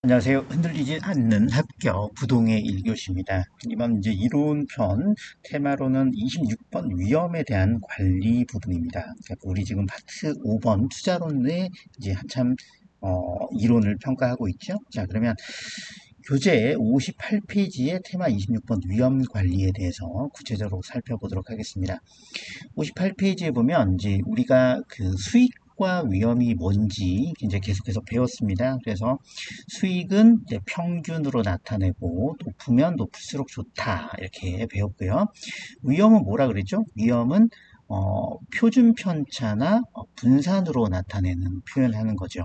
안녕하세요. 흔들리지 않는 합격 부동의 1교시입니다. 이번 이제 이론편 테마로는 26번 위험에 대한 관리 부분입니다. 그러니까 우리 지금 파트 5번 투자론에 이제 한참 이론을 평가하고 있죠. 자, 그러면 교재 58페이지의 테마 26번 위험 관리에 대해서 구체적으로 살펴보도록 하겠습니다. 58페이지에 보면 이제 우리가 그 수익과 위험이 뭔지 이제 계속해서 배웠습니다. 그래서 수익은 이제 평균으로 나타내고 높으면 높을수록 좋다 이렇게 배웠고요. 위험은 뭐라 그랬죠? 위험은 표준 편차나 분산으로 나타내는 표현하는 거죠.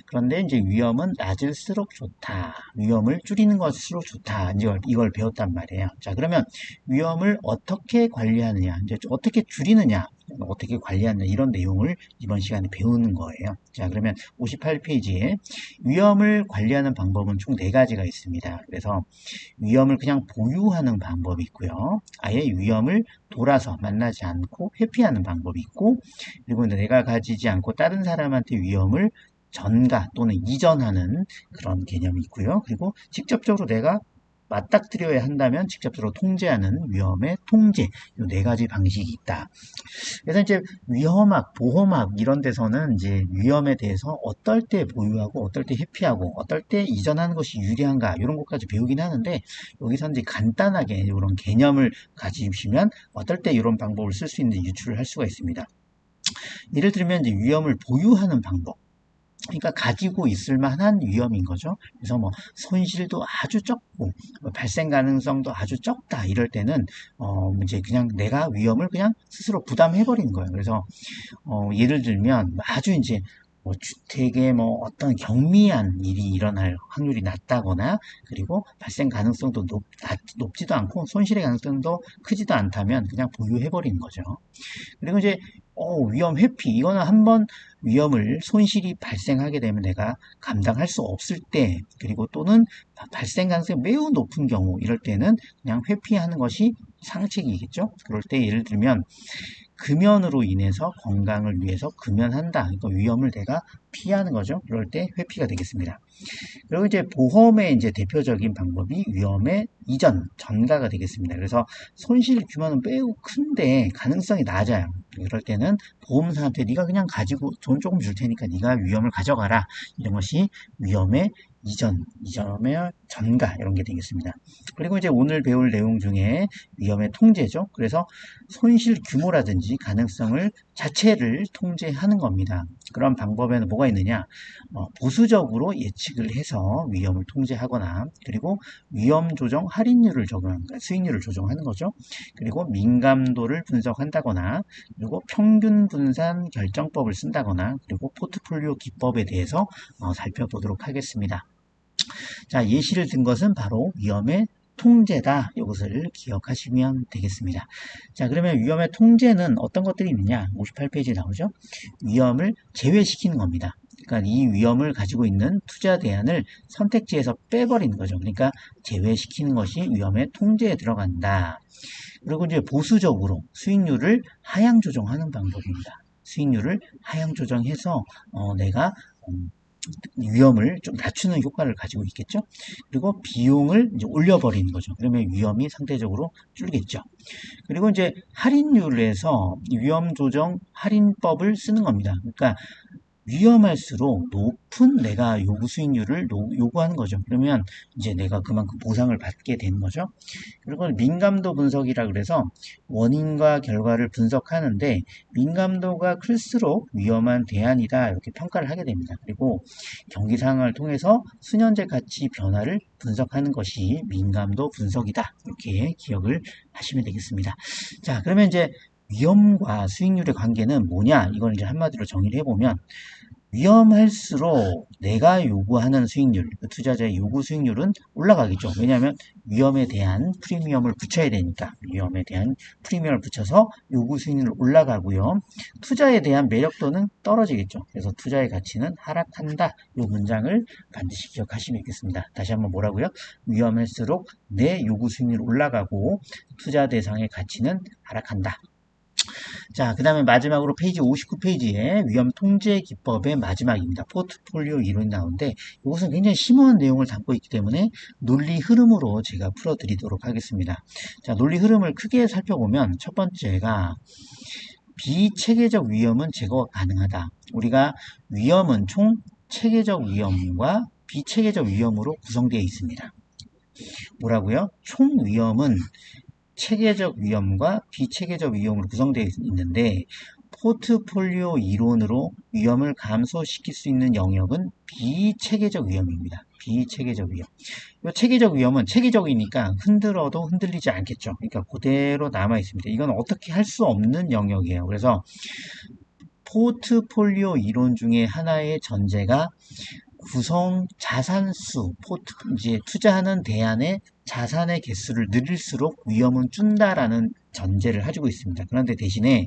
그런데 이제 위험은 낮을수록 좋다. 위험을 줄이는 것일수록 좋다. 이걸 배웠단 말이에요. 자, 그러면 위험을 어떻게 관리하느냐, 이제 어떻게 줄이느냐, 어떻게 관리하느냐, 이런 내용을 이번 시간에 배우는 거예요. 자, 그러면 58페이지에 위험을 관리하는 방법은 총 4가지가 있습니다. 그래서 위험을 그냥 보유하는 방법이 있고요. 아예 위험을 돌아서 만나지 않고 회피하는 방법이 있고, 그리고 내가 가지지 않고 다른 사람한테 위험을 전가 또는 이전하는 그런 개념이 있고요. 그리고 직접적으로 내가 맞닥뜨려야 한다면 직접적으로 통제하는 위험의 통제, 이 4가지 방식이 있다. 그래서 이제 위험학, 보험학 이런 데서는 이제 위험에 대해서 어떨 때 보유하고 어떨 때 회피하고 어떨 때 이전하는 것이 유리한가 이런 것까지 배우긴 하는데, 여기서 이제 간단하게 이런 개념을 가지시면 어떨 때 이런 방법을 쓸 수 있는지 유추를 할 수가 있습니다. 예를 들면 이제 위험을 보유하는 방법. 그러니까 가지고 있을 만한 위험인 거죠. 그래서 뭐 손실도 아주 적고 발생 가능성도 아주 적다 이럴 때는 이제 그냥 내가 위험을 그냥 스스로 부담해 버리는 거예요. 그래서 예를 들면 아주 이제 뭐 주택에 뭐 어떤 경미한 일이 일어날 확률이 낮다거나, 그리고 발생 가능성도 높지도 않고 손실의 가능성도 크지도 않다면 그냥 보유해 버리는 거죠. 그리고 이제 위험 회피, 이거는 한번 위험을 손실이 발생하게 되면 내가 감당할 수 없을 때, 그리고 또는 발생 가능성이 매우 높은 경우 이럴 때는 그냥 회피하는 것이 상책이겠죠. 그럴 때 예를 들면 금연으로 인해서 건강을 위해서 금연한다, 그러니까 위험을 내가 피하는 거죠. 그럴 때 회피가 되겠습니다. 그리고 이제 보험의 이제 대표적인 방법이 위험의 이전, 전가가 되겠습니다. 그래서 손실 규모는 매우 큰데 가능성이 낮아요. 그럴 때는 보험사한테 네가 그냥 가지고 돈 조금 줄 테니까 네가 위험을 가져가라. 이런 것이 위험의 이전의 전가 이런 게 되겠습니다. 그리고 이제 오늘 배울 내용 중에 위험의 통제죠. 그래서 손실 규모라든지 가능성을 자체를 통제하는 겁니다. 그런 방법에는 뭐가 있느냐? 보수적으로 예측을 해서 위험을 통제하거나, 그리고 위험 조정 할인율을 적용하는 거예요. 수익률을 조정하는 거죠. 그리고 민감도를 분석한다거나, 그리고 평균 분산 결정법을 쓴다거나, 그리고 포트폴리오 기법에 대해서 살펴보도록 하겠습니다. 자, 예시를 든 것은 바로 위험의 통제다. 이것을 기억하시면 되겠습니다. 자, 그러면 위험의 통제는 어떤 것들이 있느냐? 58페이지에 나오죠. 위험을 제외시키는 겁니다. 그러니까 이 위험을 가지고 있는 투자 대안을 선택지에서 빼버리는 거죠. 그러니까 제외시키는 것이 위험의 통제에 들어간다. 그리고 이제 보수적으로 수익률을 하향 조정하는 방법입니다. 수익률을 하향 조정해서 내가 위험을 좀 낮추는 효과를 가지고 있겠죠. 그리고 비용을 이제 올려버리는 거죠. 그러면 위험이 상대적으로 줄겠죠. 그리고 이제 할인율에서 위험 조정 할인법을 쓰는 겁니다. 그러니까 위험할수록 높은 내가 요구 수익률을 요구하는 거죠. 그러면 이제 내가 그만큼 보상을 받게 되는 거죠. 그리고 민감도 분석이라 그래서 원인과 결과를 분석하는데, 민감도가 클수록 위험한 대안이다 이렇게 평가를 하게 됩니다. 그리고 경기 상황을 통해서 수년제 가치 변화를 분석하는 것이 민감도 분석이다 이렇게 기억을 하시면 되겠습니다. 자, 그러면 이제 위험과 수익률의 관계는 뭐냐, 이걸 이제 한마디로 정의를 해보면, 위험할수록 내가 요구하는 수익률, 투자자의 요구 수익률은 올라가겠죠. 왜냐하면 위험에 대한 프리미엄을 붙여야 되니까. 위험에 대한 프리미엄을 붙여서 요구 수익률은 올라가고요. 투자에 대한 매력도는 떨어지겠죠. 그래서 투자의 가치는 하락한다. 이 문장을 반드시 기억하시면 되겠습니다. 다시 한번 뭐라고요? 위험할수록 내 요구 수익률이 올라가고 투자 대상의 가치는 하락한다. 자, 그 다음에 마지막으로 페이지 59페이지에 위험 통제 기법의 마지막입니다. 포트폴리오 이론이 나오는데 이것은 굉장히 심오한 내용을 담고 있기 때문에 논리 흐름으로 제가 풀어드리도록 하겠습니다. 자, 논리 흐름을 크게 살펴보면 첫 번째가 비체계적 위험은 제거가 가능하다. 우리가 위험은 총 체계적 위험과 비체계적 위험으로 구성되어 있습니다. 뭐라고요? 총 위험은 체계적 위험과 비체계적 위험으로 구성되어 있는데 포트폴리오 이론으로 위험을 감소시킬 수 있는 영역은 비체계적 위험입니다. 비체계적 위험. 이 체계적 위험은 체계적이니까 흔들어도 흔들리지 않겠죠. 그러니까 그대로 남아 있습니다. 이건 어떻게 할 수 없는 영역이에요. 그래서 포트폴리오 이론 중에 하나의 전제가 구성 자산수, 이제 투자하는 대안의 자산의 개수를 늘릴수록 위험은 준다라는 전제를 가지고 있습니다. 그런데 대신에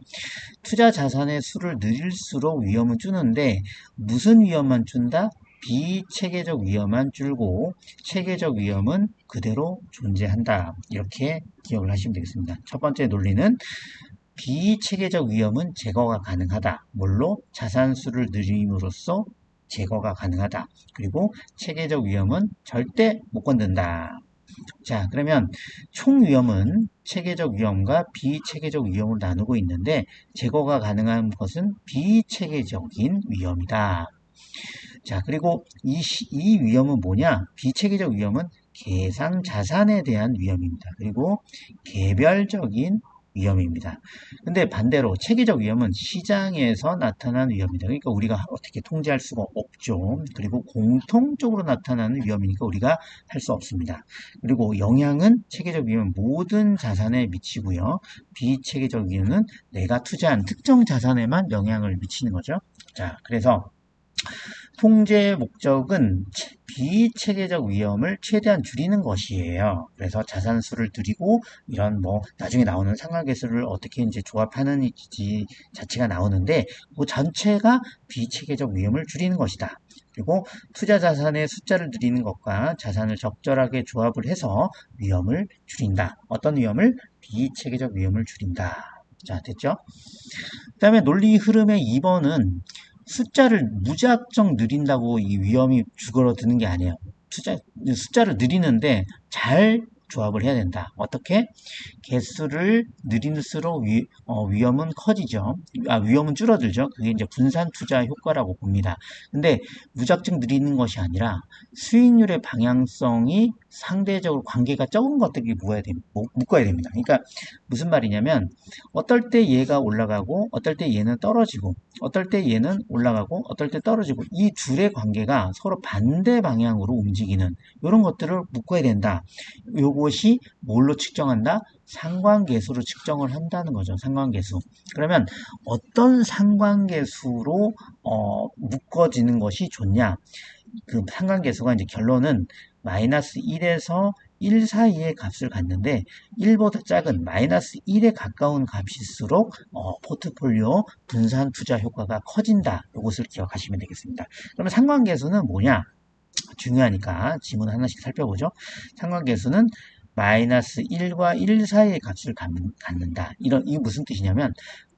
투자 자산의 수를 늘릴수록 위험은 주는데 무슨 위험만 준다? 비체계적 위험만 줄고 체계적 위험은 그대로 존재한다. 이렇게 기억을 하시면 되겠습니다. 첫 번째 논리는 비체계적 위험은 제거가 가능하다. 뭘로? 자산수를 늘림으로써 제거가 가능하다. 그리고 체계적 위험은 절대 못 건든다. 자, 그러면 총 위험은 체계적 위험과 비체계적 위험으로 나누고 있는데 제거가 가능한 것은 비체계적인 위험이다. 자, 그리고 이 위험은 뭐냐? 비체계적 위험은 계상 자산에 대한 위험입니다. 그리고 개별적인 위험입니다. 근데 반대로 체계적 위험은 시장에서 나타나는 위험입니다. 그러니까 우리가 어떻게 통제할 수가 없죠. 그리고 공통적으로 나타나는 위험이니까 우리가 할 수 없습니다. 그리고 영향은 체계적 위험은 모든 자산에 미치고요. 비체계적 위험은 내가 투자한 특정 자산에만 영향을 미치는 거죠. 자, 그래서 통제의 목적은 비체계적 위험을 최대한 줄이는 것이에요. 그래서 자산수를 줄이고 이런 뭐 나중에 나오는 상하계수를 어떻게 이제 조합하는지 자체가 나오는데 그 전체가 비체계적 위험을 줄이는 것이다. 그리고 투자 자산의 숫자를 늘리는 것과 자산을 적절하게 조합을 해서 위험을 줄인다. 어떤 위험을? 비체계적 위험을 줄인다. 자, 됐죠? 그 다음에 논리 흐름의 2번은 숫자를 무작정 늘린다고 이 위험이 죽어드는 게 아니에요. 숫자를 늘리는데 잘 조합을 해야 된다. 어떻게? 개수를 늘릴수록 위험은 커지죠. 위험은 줄어들죠. 그게 이제 분산 투자 효과라고 봅니다. 근데 무작정 늘리는 것이 아니라 수익률의 방향성이 상대적으로 관계가 적은 것들이 묶어야 됩니다. 그러니까 무슨 말이냐면 어떨 때 얘가 올라가고 어떨 때 얘는 떨어지고 어떨 때 얘는 올라가고 어떨 때 떨어지고 이 둘의 관계가 서로 반대 방향으로 움직이는 이런 것들을 묶어야 된다. 요것이 뭘로 측정한다? 상관계수로 측정을 한다는 거죠. 상관계수. 그러면 어떤 상관계수로 묶어지는 것이 좋냐? 그 상관계수가 이제 결론은 마이너스 1에서 1 사이의 값을 갖는데 1보다 작은 마이너스 1에 가까운 값일수록 포트폴리오 분산 투자 효과가 커진다. 이것을 기억하시면 되겠습니다. 그러면 상관계수는 뭐냐? 중요하니까 지문 하나씩 살펴보죠. 상관계수는 마이너스 1과 1 사이의 값을 갖는다. 이게 무슨 뜻이냐면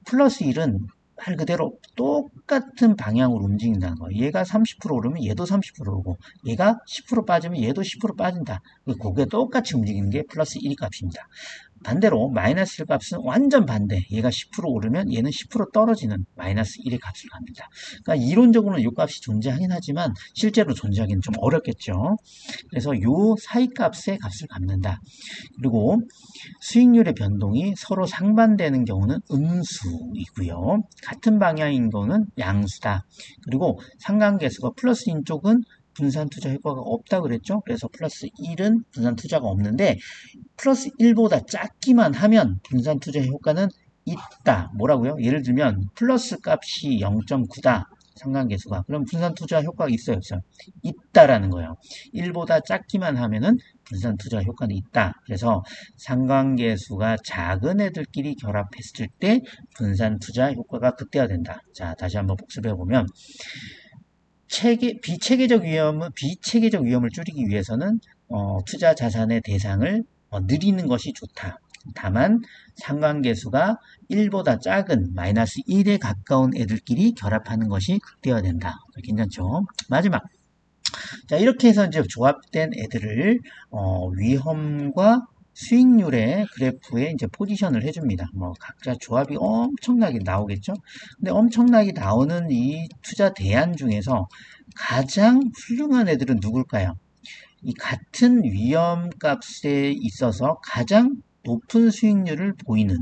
플러스 1은 말 그대로 똑같은 방향으로 움직인다는 거예요. 얘가 30% 오르면 얘도 30% 오르고 얘가 10% 빠지면 얘도 10% 빠진다. 그게 똑같이 움직이는 게 플러스 1 값입니다. 반대로 마이너스 1 값은 완전 반대. 얘가 10% 오르면 얘는 10% 떨어지는 마이너스 1의 값을 갑니다. 그러니까 이론적으로는 이 값이 존재하긴 하지만 실제로 존재하기는 좀 어렵겠죠. 그래서 이 사이 값의 값을 갚는다. 그리고 수익률의 변동이 서로 상반되는 경우는 음수이고요. 같은 방향인 거는 양수다. 그리고 상관계수가 플러스인 쪽은 분산 투자 효과가 없다 그랬죠. 그래서 플러스 1은 분산 투자가 없는데 플러스 1보다 작기만 하면 분산 투자 효과는 있다. 뭐라고요? 예를 들면 플러스 값이 0.9다. 상관계수가. 그럼 분산 투자 효과가 있어요, 없어요? 있다라는 거예요. 1보다 작기만 하면은 분산 투자 효과는 있다. 그래서 상관계수가 작은 애들끼리 결합했을 때 분산 투자 효과가 극대화된다. 자, 다시 한번 복습해 보면 비체계적 위험을 줄이기 위해서는 투자 자산의 대상을 늘리는 것이 좋다. 다만 상관계수가 1보다 작은 마이너스 1에 가까운 애들끼리 결합하는 것이 극대화된다. 괜찮죠? 마지막. 자, 이렇게 해서 이제 조합된 애들을 위험과 수익률의 그래프에 이제 포지션을 해줍니다. 뭐 각자 조합이 엄청나게 나오겠죠? 근데 엄청나게 나오는 이 투자 대안 중에서 가장 훌륭한 애들은 누굴까요? 이 같은 위험값에 있어서 가장 높은 수익률을 보이는,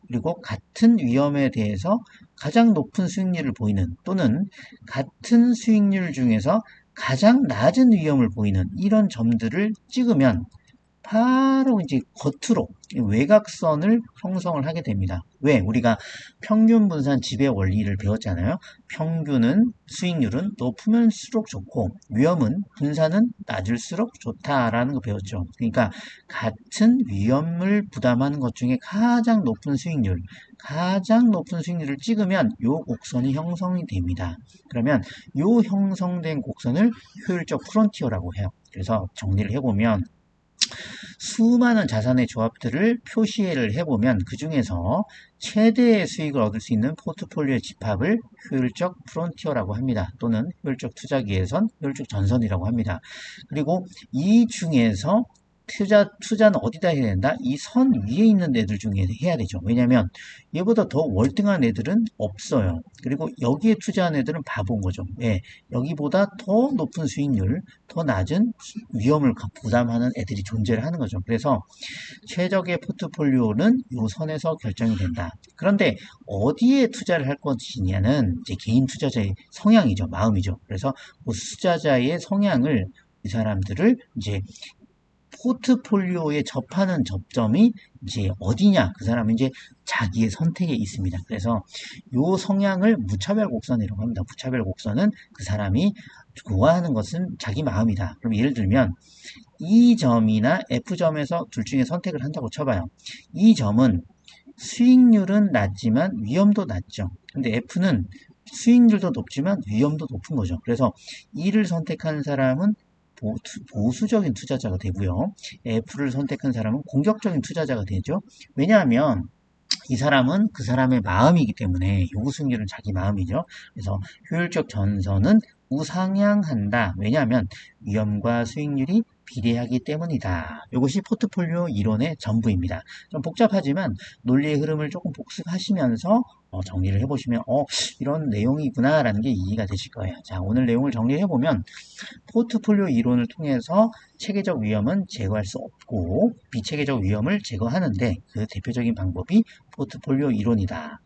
그리고 같은 위험에 대해서 가장 높은 수익률을 보이는, 또는 같은 수익률 중에서 가장 낮은 위험을 보이는 이런 점들을 찍으면 바로 이제 겉으로 외곽선을 형성을 하게 됩니다. 왜? 우리가 평균 분산 지배 원리를 배웠잖아요. 평균은 수익률은 높으면수록 좋고 위험은 분산은 낮을수록 좋다라는 거 배웠죠. 그러니까 같은 위험을 부담하는 것 중에 가장 높은 수익률을 찍으면 요 곡선이 형성이 됩니다. 그러면 요 형성된 곡선을 효율적 프론티어라고 해요. 그래서 정리를 해보면 수많은 자산의 조합들을 표시를 해보면 그 중에서 최대의 수익을 얻을 수 있는 포트폴리오의 집합을 효율적 프론티어라고 합니다. 또는 효율적 투자기회선, 효율적 전선이라고 합니다. 그리고 이 중에서 투자는 어디다 해야 된다? 이 선 위에 있는 애들 중에 해야 되죠. 왜냐면 얘보다 더 월등한 애들은 없어요. 그리고 여기에 투자한 애들은 바본 거죠. 예, 여기보다 더 높은 수익률, 더 낮은 위험을 부담하는 애들이 존재를 하는 거죠. 그래서 최적의 포트폴리오는 이 선에서 결정이 된다. 그런데 어디에 투자를 할 것이냐는 이제 개인 투자자의 성향이죠. 마음이죠. 그래서 그 투자자의 성향을 이 사람들을 이제 포트폴리오에 접하는 접점이 이제 어디냐, 그 사람은 이제 자기의 선택에 있습니다. 그래서 요 성향을 무차별 곡선이라고 합니다. 무차별 곡선은 그 사람이 좋아하는 것은 자기 마음이다. 그럼 예를 들면 이 점이나 F점에서 둘 중에 선택을 한다고 쳐봐요. 이 점은 수익률은 낮지만 위험도 낮죠. 근데 F는 수익률도 높지만 위험도 높은 거죠. 그래서 E를 선택한 사람은 보수적인 투자자가 되고요. F를 선택한 사람은 공격적인 투자자가 되죠. 왜냐하면 이 사람은 그 사람의 마음이기 때문에 요구 수익률은 자기 마음이죠. 그래서 효율적 전선은 우상향한다. 왜냐하면 위험과 수익률이 비례하기 때문이다. 이것이 포트폴리오 이론의 전부입니다. 좀 복잡하지만 논리의 흐름을 조금 복습하시면서 정리를 해보시면 이런 내용이구나 라는 게 이해가 되실 거예요. 자, 오늘 내용을 정리해보면 포트폴리오 이론을 통해서 체계적 위험은 제거할 수 없고 비체계적 위험을 제거하는데 그 대표적인 방법이 포트폴리오 이론이다.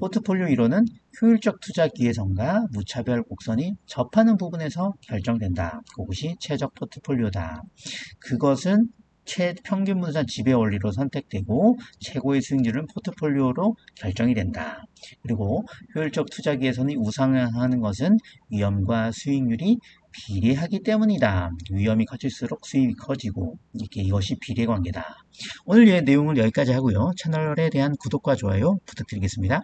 포트폴리오 이론은 효율적 투자 기회선과 무차별 곡선이 접하는 부분에서 결정된다. 그것이 최적 포트폴리오다. 그것은 평균 분산 지배 원리로 선택되고 최고의 수익률은 포트폴리오로 결정이 된다. 그리고 효율적 투자 기회선이 우상향하는 것은 위험과 수익률이 비례하기 때문이다. 위험이 커질수록 수익이 커지고 이것이 비례관계다. 오늘 내용을 여기까지 하고요. 채널에 대한 구독과 좋아요 부탁드리겠습니다.